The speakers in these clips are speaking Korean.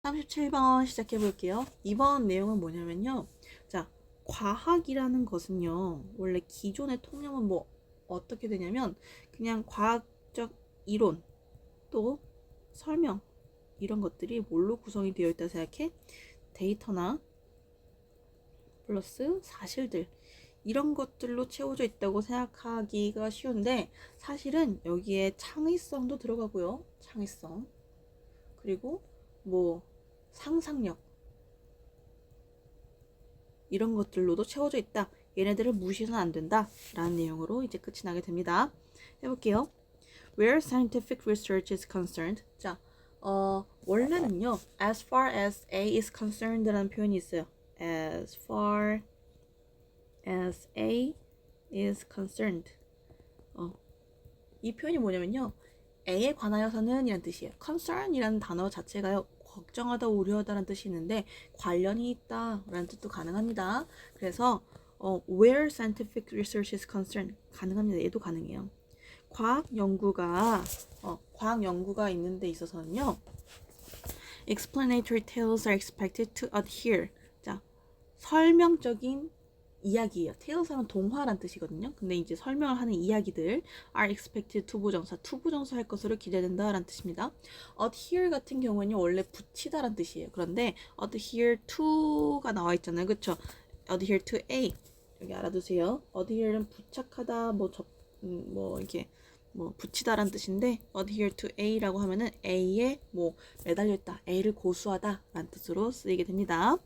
37번 시작해 볼게요. 이번 내용은 뭐냐면요. 자, 과학이라는 것은요. 원래 기존의 통념은 뭐 어떻게 되냐면 그냥 과학적 이론 또 설명 이런 것들이 뭘로 구성이 되어 있다 생각해? 데이터나 플러스 사실들 이런 것들로 채워져 있다고 생각하기가 쉬운데 사실은 여기에 창의성도 들어가고요. 창의성 그리고 뭐 상상력 이런 것들로도 채워져 있다. 얘네들을 무시해서는 안 된다. 라는 내용으로 이제 끝이 나게 됩니다. 해볼게요. Where scientific research is concerned. 자, 원래는요. As far as A is concerned 라는 표현이 있어요. As far as A is concerned. 이 표현이 뭐냐면요. A에 관하여서는 이란 뜻이에요. concern 이라는 단어 자체가요. 걱정하다, 우려하다라는 뜻이 있는데 관련이 있다 라는 뜻도 가능합니다. 그래서 where scientific research is concerned 가능합니다. 얘도 가능해요. 과학 연구가 있는 데 있어서는요. explanatory tales are expected to adhere. 자, 설명적인 이야기예요. tales 하면 동화란 뜻이거든요. 근데 이제 설명을 하는 이야기들 are expected 투부정사 할 것으로 기대된다 라는 뜻입니다. adhere 같은 경우는 원래 붙이다 라는 뜻이에요. 그런데 adhere to가 나와 있잖아요. 그쵸? adhere to A 여기 알아두세요. adhere는 부착하다 뭐 이렇게 뭐 붙이다라는 뜻인데 adhere to A라고 하면은 A에 뭐 매달려 있다, A를 고수하다 라는 뜻으로 쓰이게 됩니다.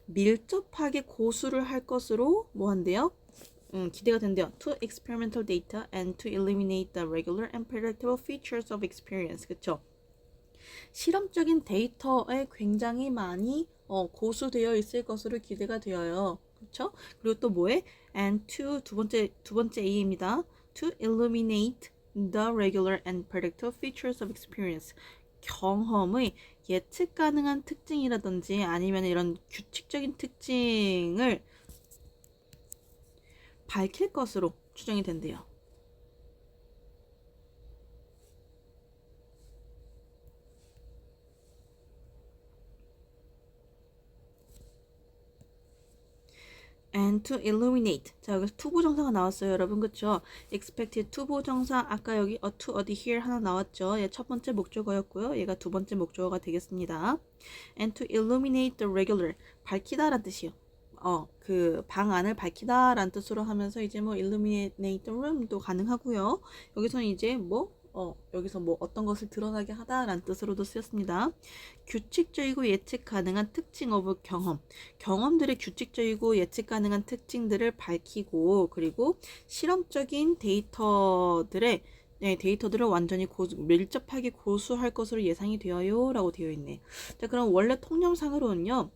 밀접하게 고수를 할 것으로 뭐 한대요? 기대가 된대요. To experimental data and to eliminate the regular and predictable features of experience. 그쵸? 실험적인 데이터에 굉장히 많이 고수되어 있을 것으로 기대가 되어요. 그쵸? 그리고 또 뭐에? And to 두 번째 A입니다. To eliminate the regular and predictable features of experience. 경험의 예측 가능한 특징이라든지 아니면 이런 규칙적인 특징을 밝힐 것으로 추정이 된대요. and to illuminate. 자, 여기서 투부정사가 나왔어요, 여러분. 그쵸? expected 투부정사. 아까 여기 to adhere 하나 나왔죠? 얘 첫 번째 목적어였고요. 얘가 두 번째 목적어가 되겠습니다. and to illuminate the regular. 밝히다 라는 뜻이요. 그 방 안을 밝히다 라는 뜻으로 하면서 이제 뭐 illuminate the room도 가능하고요. 여기서는 이제 여기서 뭐 어떤 것을 드러나게 하다라는 뜻으로도 쓰였습니다. 규칙적이고 예측 가능한 특징 오브 경험들의 규칙적이고 예측 가능한 특징들을 밝히고 그리고 실험적인 데이터들을 완전히 밀접하게 고수할 것으로 예상이 되어요 라고 되어 있네. 자, 그럼 원래 통념상으로는요.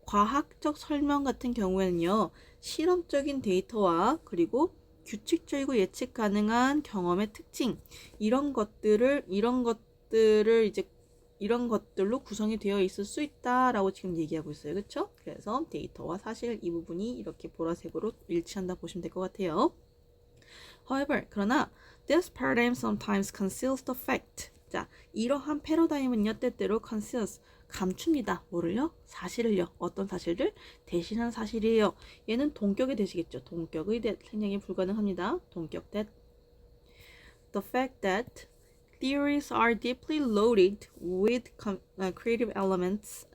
과학적 설명 같은 경우에는요. 실험적인 데이터와 그리고 규칙적이고 예측 가능한 경험의 특징 이런 것들로 구성이 되어 있을 수 있다라고 지금 얘기하고 있어요. 그렇죠? 그래서 데이터와 사실 이 부분이 이렇게 보라색으로 일치한다 보시면 될 것 같아요. However, 그러나 this paradigm sometimes conceals the fact. 자, 이러한 패러다임은요 때때로 conceals 감춥니다. 뭐를요? 사실을요. 어떤 사실들? 대신한 사실이에요. 얘는 동격이 되시겠죠. 동격의 생략이 불가능합니다. 동격 that the fact that theories are deeply loaded with creative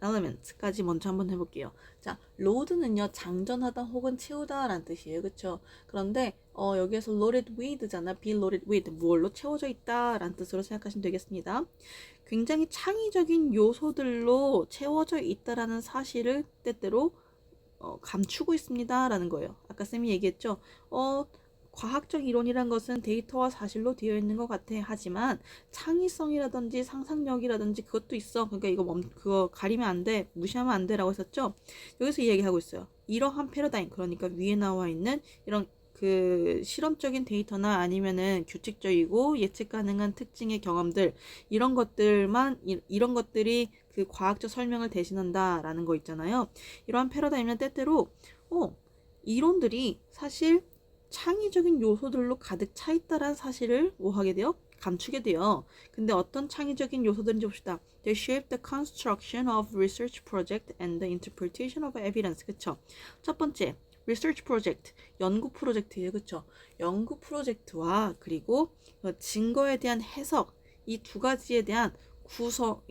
elements까지 먼저 한번 해볼게요. 자, load는요 장전하다 혹은 채우다 라는 뜻이에요. 그쵸? 그런데 여기에서 loaded with잖아. be loaded with 뭘로 채워져 있다 라는 뜻으로 생각하시면 되겠습니다. 굉장히 창의적인 요소들로 채워져 있다라는 사실을 때때로 감추고 있습니다 라는 거예요. 아까 쌤이 얘기했죠. 과학적 이론이란 것은 데이터와 사실로 되어 있는 것 같아. 하지만 창의성이라든지 상상력이라든지 그것도 있어. 그러니까 그거 가리면 안 돼. 무시하면 안 돼. 라고 했었죠. 여기서 이야기하고 있어요. 이러한 패러다임, 그러니까 위에 나와 있는 이런 그 실험적인 데이터나 아니면은 규칙적이고 예측 가능한 특징의 경험들 이런 것들이 그 과학적 설명을 대신한다라는 거 있잖아요. 이러한 패러다임은 때때로 이론들이 사실 창의적인 요소들로 가득 차 있다라는 사실을 뭐 하게 돼요? 감추게 돼요. 근데 어떤 창의적인 요소들인지 봅시다. They shape the construction of research project and the interpretation of evidence. 그쵸? 첫 번째, research project, 연구 프로젝트예요. 그쵸? 연구 프로젝트와 그리고 증거에 대한 해석, 이 두 가지에 대한 구성,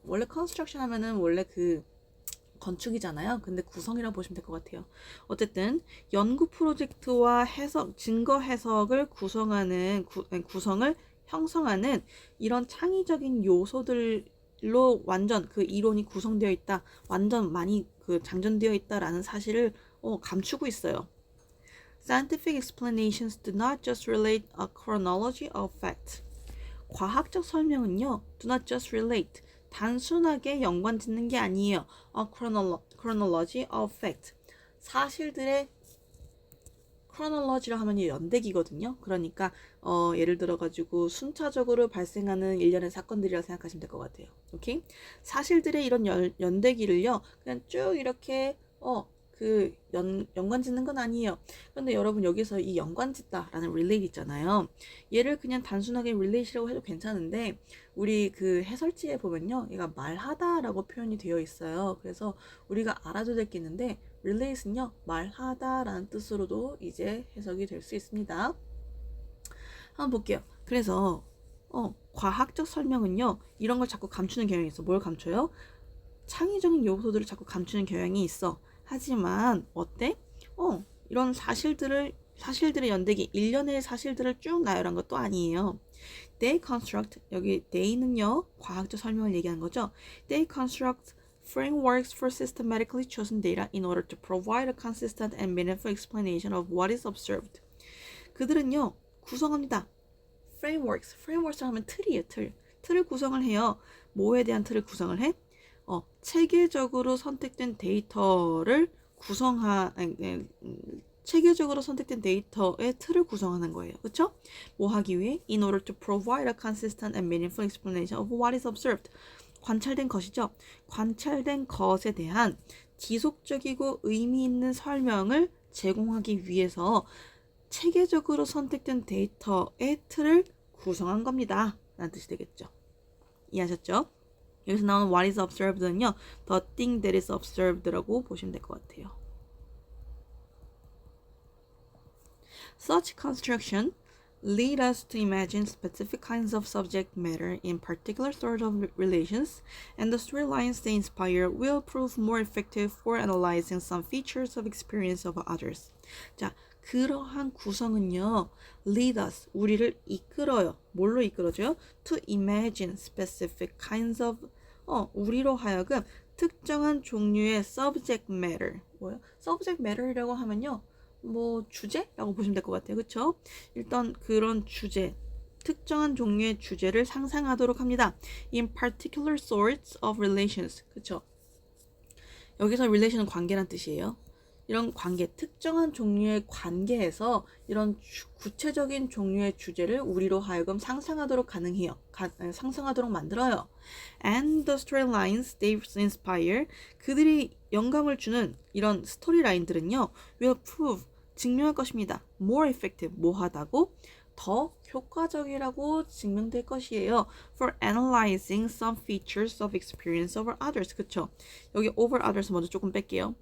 원래 construction 하면은 원래 건축이잖아요. 근데 구성이라고 보시면 될 것 같아요. 어쨌든 연구 프로젝트와 해석, 증거 해석을 구성을 형성하는 이런 창의적인 요소들로 완전 그 이론이 구성되어 있다, 완전 많이 장전되어 있다라는 사실을 감추고 있어요. Scientific explanations do not just relate a chronology of fact. 과학적 설명은요, do not just relate. 단순하게 연관 짓는 게 아니에요. A chronology of fact. 사실들의 chronology라 하면 연대기거든요. 그러니까 예를 들어 가지고 순차적으로 발생하는 일련의 사건들이라 생각하시면 될 것 같아요. 오케이? 사실들의 이런 연대기를요. 그냥 쭉 이렇게 연관 짓는 건 아니에요. 그런데 여러분 여기서 이 연관 짓다라는 relate 있잖아요. 얘를 그냥 단순하게 relate라고 해도 괜찮은데 우리 그 해설지에 보면요. 얘가 말하다라고 표현이 되어 있어요. 그래서 우리가 알아도 될 게 있는데 relate는요. 말하다라는 뜻으로도 이제 해석이 될 수 있습니다. 한번 볼게요. 그래서 과학적 설명은요. 이런 걸 자꾸 감추는 경향이 있어. 뭘 감춰요? 창의적인 요소들을 자꾸 감추는 경향이 있어. 하지만 어때? 이런 사실들의 연대기, 일련의 사실들을 쭉 나열한 것도 아니에요. They construct, 여기 they는요, 과학적 설명을 얘기하는 거죠. They construct frameworks for systematically chosen data in order to provide a consistent and meaningful explanation of what is observed. 그들은요, 구성합니다. frameworks 하면 틀이에요, 틀. 틀을 구성을 해요. 뭐에 대한 틀을 구성을 해? 체계적으로 선택된 데이터의 틀을 구성하는 거예요. 그쵸? 뭐 하기 위해? In order to provide a consistent and meaningful explanation of what is observed. 관찰된 것이죠. 관찰된 것에 대한 지속적이고 의미 있는 설명을 제공하기 위해서 체계적으로 선택된 데이터의 틀을 구성한 겁니다. 라는 뜻이 되겠죠. 이해하셨죠? 여기서 나오는 what is observed는요, the thing that is observed라고 보시면 될 것 같아요. Such construction lead us to imagine specific kinds of subject matter in particular sort of relations, and the storylines they inspire will prove more effective for analyzing some features of experience of others. 자, 그러한 구성은요, lead us, 우리를 이끌어요. 뭘로 이끌어줘요? To imagine specific kinds of, 우리로 하여금 특정한 종류의 subject matter. 뭐요? subject matter이라고 하면요, 뭐 주제라고 보시면 될 것 같아요. 그쵸? 일단 그런 주제, 특정한 종류의 주제를 상상하도록 합니다. In particular sorts of relations. 그쵸? 여기서 relation은 관계란 뜻이에요. 이런 관계, 특정한 종류의 관계에서 이런 구체적인 종류의 주제를 우리로 하여금 상상하도록 가능해요. 상상하도록 만들어요. And the storylines they inspire, 그들이 영감을 주는 이런 스토리 라인들은요, will prove, 증명할 것입니다. More effective, 뭐하다고? 더 효과적이라고 증명될 것이에요. For analyzing some features of experience over others. 그쵸? 여기 over others 먼저 조금 뺄게요.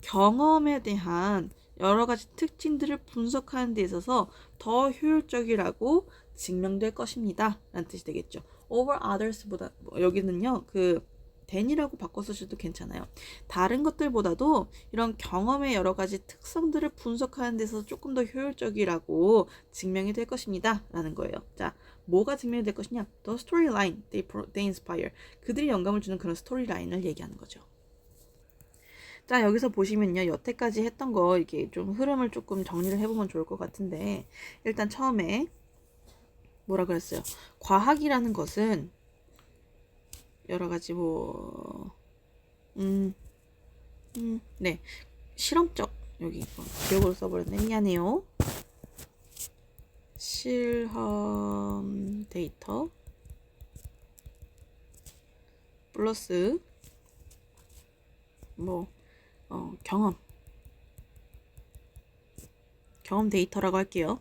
경험에 대한 여러 가지 특징들을 분석하는 데 있어서 더 효율적이라고 증명될 것입니다. 라는 뜻이 되겠죠. over others보다 여기는요. than이라고 바꿔 쓰셔도 괜찮아요. 다른 것들보다도 이런 경험의 여러 가지 특성들을 분석하는 데서 조금 더 효율적이라고 증명이 될 것입니다. 라는 거예요. 자, 뭐가 증명이 될 것이냐? The storyline they inspire. 그들이 영감을 주는 그런 스토리라인을 얘기하는 거죠. 자, 여기서 보시면요. 여태까지 했던 거 이렇게 좀 흐름을 조금 정리를 해보면 좋을 것 같은데, 일단 처음에 뭐라 그랬어요? 과학이라는 것은 여러 가지 네, 실험적, 여기 기억으로 써버렸네. 미안해요. 실험 데이터 플러스 경험 데이터라고 할게요.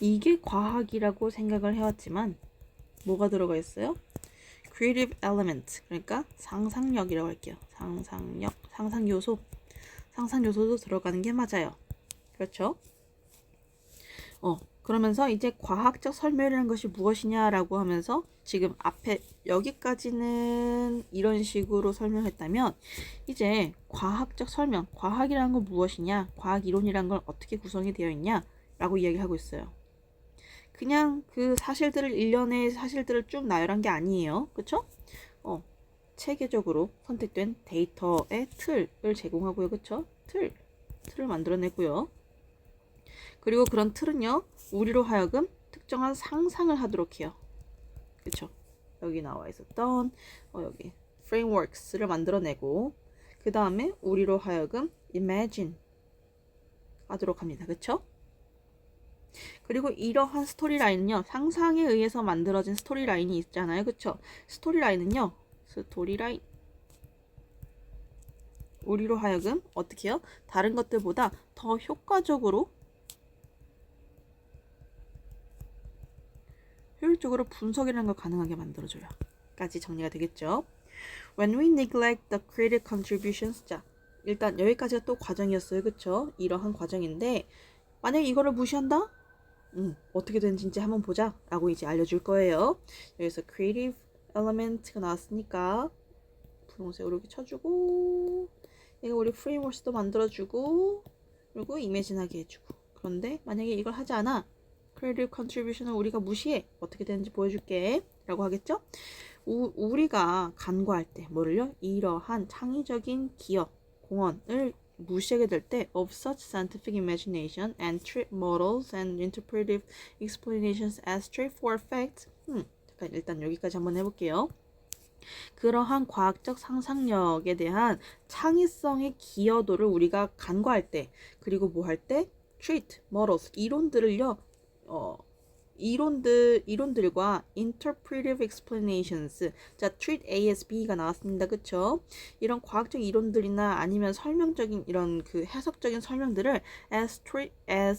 이게 과학이라고 생각을 해왔지만 뭐가 들어가 있어요? creative element, 그러니까 상상력이라고 할게요. 상상력, 상상 요소도 들어가는 게 맞아요. 그렇죠? 그러면서 이제 과학적 설명이라는 것이 무엇이냐라고 하면서 지금 앞에 여기까지는 이런 식으로 설명했다면 이제 과학적 설명, 과학이라는 건 무엇이냐, 과학 이론이라는 건 어떻게 구성이 되어 있냐라고 이야기하고 있어요. 그냥 그 사실들을 일련의 사실들을 쭉 나열한 게 아니에요. 그쵸? 체계적으로 선택된 데이터의 틀을 제공하고요. 그쵸? 틀을 만들어내고요. 그리고 그런 틀은요, 우리로 하여금 특정한 상상을 하도록 해요. 그쵸? 여기 나와 있었던 여기 frameworks를 만들어내고 그 다음에 우리로 하여금 imagine 하도록 합니다. 그쵸? 그리고 이러한 스토리라인은요, 상상에 의해서 만들어진 스토리라인이 있잖아요. 그쵸? 스토리라인은요, 우리로 하여금 어떻게 해요? 다른 것들보다 더 효율적으로 분석이라는 걸 가능하게 만들어줘요. 까지 정리가 되겠죠? When we neglect the creative contributions, 자, 일단 여기까지가 또 과정이었어요. 그쵸? 이러한 과정인데 만약에 이거를 무시한다? 어떻게 되는지 이제 한번 보자 라고 이제 알려줄 거예요. 여기서 creative element가 나왔으니까 분홍색으로 이렇게 쳐주고 얘가 우리 frameworks도 만들어주고 그리고 이미지나게 해주고 그런데 만약에 이걸 하지 않아 creative contribution을 우리가 무시해 어떻게 되는지 보여줄게 라고 하겠죠? 우리가 간과할 때 뭐를요? 이러한 창의적인 기업, 공헌을 무시하게 될 때 of such scientific imagination and treat models and interpretive explanations as straightforward facts. 잠깐 일단 여기까지 한번 해볼게요. 그러한 과학적 상상력에 대한 창의성의 기여도를 우리가 간과할 때 그리고 뭐 할 때 treat models 이론들을요 이론들과 interpretive explanations. 자, treat A as B가 나왔습니다. 그쵸? 이런 과학적 이론들이나 아니면 설명적인 이런 그 해석적인 설명들을 as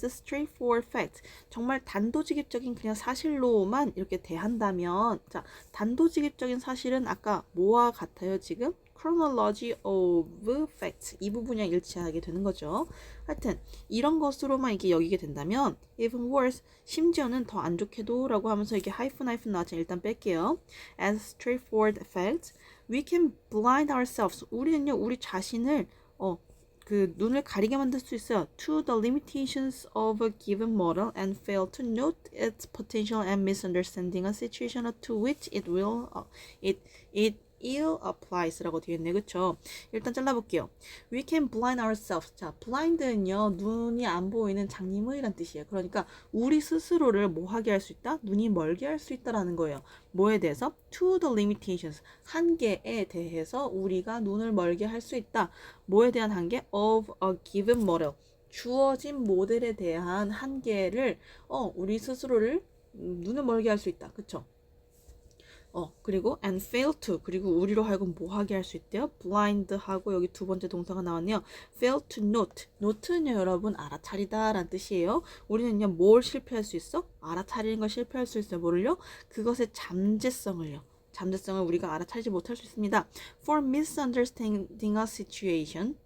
straightforward fact. 정말 단도직입적인 그냥 사실로만 이렇게 대한다면, 자, 단도직입적인 사실은 아까 뭐와 같아요, 지금? chronology of facts. 이 부분이랑 일치하게 되는 거죠. 하여튼 이런 것으로만 이렇게 여기게 된다면 even worse, 심지어는 더 안 좋게도 라고 하면서 이게 하이픈 나왔지만 일단 뺄게요. As straightforward facts, we can blind ourselves. 우리는요, 우리 자신을 그 눈을 가리게 만들 수 있어요. To the limitations of a given model and fail to note its potential and misunderstanding a situation to which it ill applies라고 되어 있네. 그쵸? 일단 잘라볼게요. We can blind ourselves. 자, blind는요, 눈이 안 보이는 장님의란 뜻이에요. 그러니까 우리 스스로를 뭐 하게 할 수 있다? 눈이 멀게 할 수 있다라는 거예요. 뭐에 대해서? To the limitations. 한계에 대해서 우리가 눈을 멀게 할 수 있다. 뭐에 대한 한계? Of a given model. 주어진 모델에 대한 한계를 우리 스스로를 눈을 멀게 할 수 있다. 그쵸? 그리고 and fail to, 그리고 우리로 하여금 뭐 하게 할 수 있대요? blind 하고 여기 두 번째 동사가 나왔네요. fail to note. note는요, 여러분 알아차리다 라는 뜻이에요. 우리는요, 뭘 실패할 수 있어? 알아차리는 걸 실패할 수 있어요. 뭐를요? 그것의 잠재성을 우리가 알아차리지 못할 수 있습니다. for misunderstanding a situation.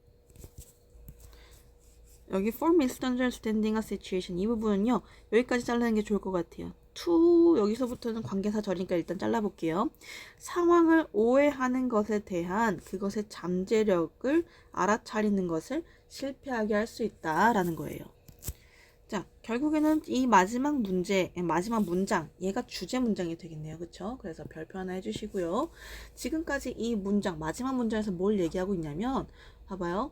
여기 for misunderstanding a situation 이 부분은요, 여기까지 자르는 게 좋을 것 같아요. to 여기서부터는 관계사절이니까 일단 잘라볼게요. 상황을 오해하는 것에 대한 그것의 잠재력을 알아차리는 것을 실패하게 할 수 있다라는 거예요. 자, 결국에는 이 마지막 문장, 얘가 주제 문장이 되겠네요. 그쵸? 그래서 별표 하나 해주시고요. 지금까지 이 문장, 마지막 문장에서 뭘 얘기하고 있냐면, 봐봐요.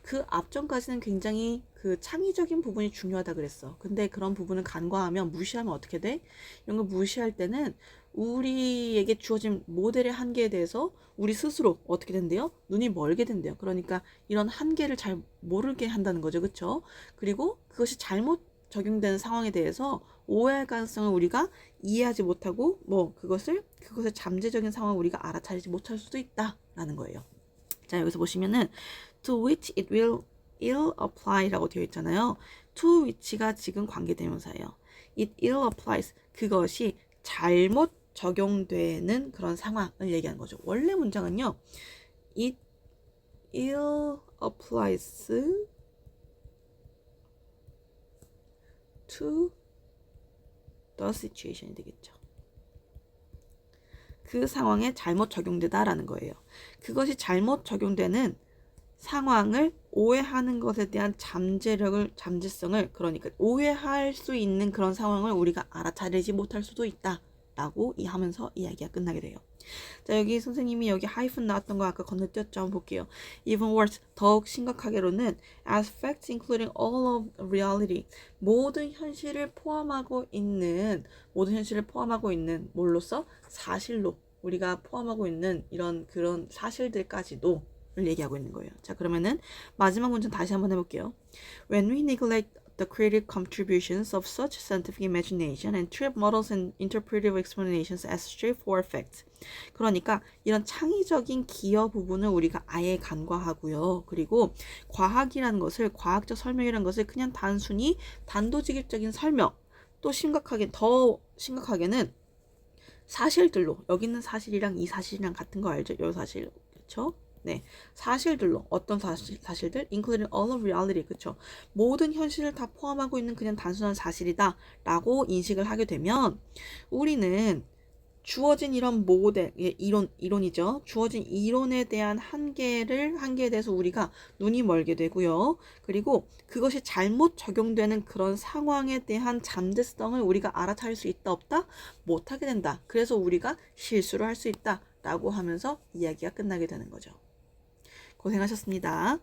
그 앞전까지는 굉장히 그 창의적인 부분이 중요하다 그랬어. 근데 그런 부분을 간과하면, 무시하면 어떻게 돼? 이런 거 무시할 때는 우리에게 주어진 모델의 한계에 대해서 우리 스스로 어떻게 된대요? 눈이 멀게 된대요. 그러니까 이런 한계를 잘 모르게 한다는 거죠. 그쵸? 그리고 그것이 잘못 적용되는 상황에 대해서 오해할 가능성을 우리가 이해하지 못하고 그것의 잠재적인 상황을 우리가 알아차리지 못할 수도 있다라는 거예요. 자, 여기서 보시면은 to which it will ill apply 라고 되어 있잖아요. to which가 지금 관계대명사예요. It ill applies. 그것이 잘못 적용되는 그런 상황을 얘기하는 거죠. 원래 문장은요. It ill applies to the situation이 되겠죠. 그 상황에 잘못 적용되다라는 거예요. 그것이 잘못 적용되는 상황을 오해하는 것에 대한 잠재성을 그러니까 오해할 수 있는 그런 상황을 우리가 알아차리지 못할 수도 있다 라고 하면서 이야기가 끝나게 돼요. 자, 여기 선생님이 여기 하이픈 나왔던 거 아까 건너뛰었죠. 한번 볼게요. Even worse, 더욱 심각하게로는 as facts including all of reality, 모든 현실을 포함하고 있는 뭘로써? 사실로 우리가 포함하고 있는 이런 그런 사실들까지도 를 얘기하고 있는 거예요. 자, 그러면은 마지막 문장 다시 한번 해볼게요. When we neglect the creative contributions of such scientific imagination and treat models and interpretive explanations as straightforward facts. 그러니까 이런 창의적인 기여 부분을 우리가 아예 간과하고요. 그리고 과학적 설명이라는 것을 그냥 단순히 단도직입적인 설명, 또 더 심각하게는 사실들로, 여기 있는 사실이랑 이 사실이랑 같은 거 알죠? 요 사실, 그렇죠? 네, 사실들로 어떤 사실들, including all of reality, 그쵸? 모든 현실을 다 포함하고 있는 그냥 단순한 사실이다라고 인식을 하게 되면 우리는 주어진 이런 모델, 이론이죠. 주어진 이론에 대한 한계에 대해서 우리가 눈이 멀게 되고요. 그리고 그것이 잘못 적용되는 그런 상황에 대한 잠재성을 우리가 알아차릴 수 있다, 없다? 못하게 된다. 그래서 우리가 실수를 할 수 있다 라고 하면서 이야기가 끝나게 되는 거죠. 고생하셨습니다.